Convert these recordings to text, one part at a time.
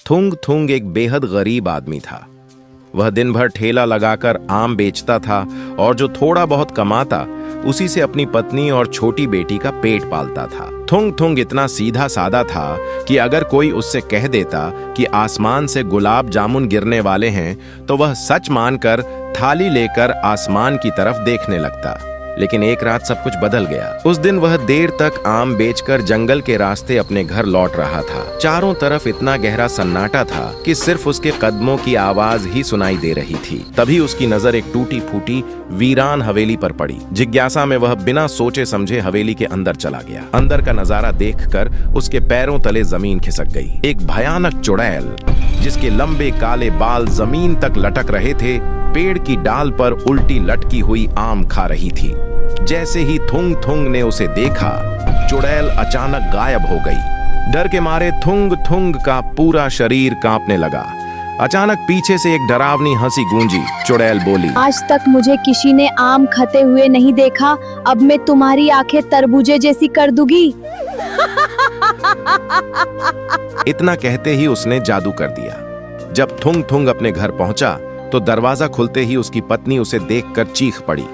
थुंग थुंग एक बेहद गरीब आदमी था। वह दिन भर ठेला लगाकर आम बेचता था और जो थोड़ा बहुत कमाता उसी से अपनी पत्नी और छोटी बेटी का पेट पालता था। थुंग थुंग इतना सीधा सादा था कि अगर कोई उससे कह देता कि आसमान से गुलाब जामुन गिरने वाले हैं तो वह सच मानकर थाली लेकर आसमान की तरफ देखने लगता। लेकिन एक रात सब कुछ बदल गया। उस दिन वह देर तक आम बेचकर जंगल के रास्ते अपने घर लौट रहा था। चारों तरफ इतना गहरा सन्नाटा था कि सिर्फ उसके कदमों की आवाज ही सुनाई दे रही थी। तभी उसकी नजर एक टूटी फूटी वीरान हवेली पर पड़ी। जिज्ञासा में वह बिना सोचे समझे हवेली के अंदर चला गया। अंदर का नजारा देखकर उसके पैरों तले जमीन खिसक गई। एक भयानक चुड़ैल जिसके लंबे काले बाल जमीन तक लटक रहे थे, पेड़ की डाल पर उल्टी लटकी हुई आम खा रही थी। जैसे ही थुंग थुंग ने उसे देखा, चुड़ैल अचानक गायब हो गई। डर के मारे थुंग थुंग का पूरा शरीर कांपने लगा। अचानक पीछे से एक डरावनी हंसी गूंजी। चुड़ैल बोली, आज तक मुझे किसी ने आम खाते हुए नहीं देखा, अब मैं तुम्हारी आंखें तरबूजे जैसी कर दूंगी। इतना कहते ही उसने जादू कर दिया। जब थुंग थुंग अपने घर पहुंचा तो दरवाजा खुलते ही उसकी पत्नी उसे देखकर चीख पड़ी।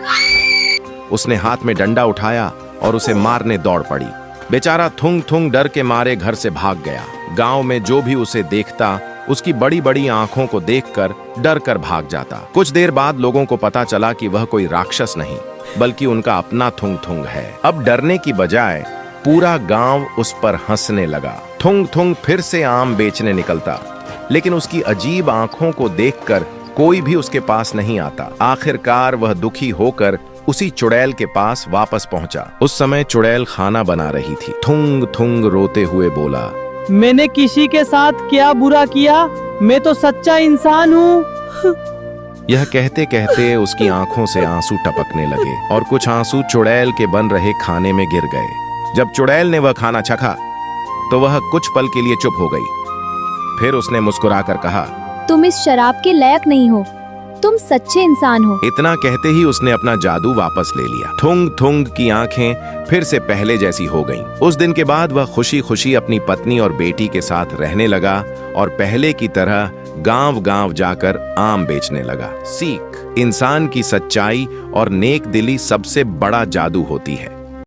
उसने हाथ में डंडा उठाया और उसे मारने दौड़ पड़ी। बेचारा थुंग थुंग डर के मारे घर से भाग गया। गांव में जो भी उसे देखता उसकी बड़ी बड़ी आंखों को देखकर डर कर भाग जाता। कुछ देर बाद लोगों को पता चला कि वह कोई राक्षस नहीं बल्कि उनका अपना थुंग थुंग है। अब डरने की बजाय पूरा गांव उस पर हंसने लगा। थुंग थुंग फिर से आम बेचने निकलता, लेकिन उसकी अजीब आंखों को देखकर कोई भी उसके पास नहीं आता। आखिरकार वह दुखी होकर उसी चुड़ैल के पास वापस पहुंचा। उस समय चुड़ैल खाना बना रही थी। थुंग थुंग रोते हुए बोला, मैंने किसी के साथ क्या बुरा किया? मैं तो सच्चा इंसान हूँ। यह कहते कहते उसकी आंखों से आंसू टपकने लगे और कुछ आंसू चुड़ैल के बन रहे खाने में गिर गए। जब चुड़ैल ने वह खाना चखा तो वह कुछ पल के लिए चुप हो गई। फिर उसने मुस्कुराकर कहा, तुम इस शराब के लायक नहीं हो, तुम सच्चे इंसान हो। इतना कहते ही उसने अपना जादू वापस ले लिया। थुंग थुंग की आंखें फिर से पहले जैसी हो गईं। उस दिन के बाद वह खुशी खुशी अपनी पत्नी और बेटी के साथ रहने लगा और पहले की तरह गांव गांव जाकर आम बेचने लगा। सीख, इंसान की सच्चाई और नेक दिली सबसे बड़ा जादू होती है।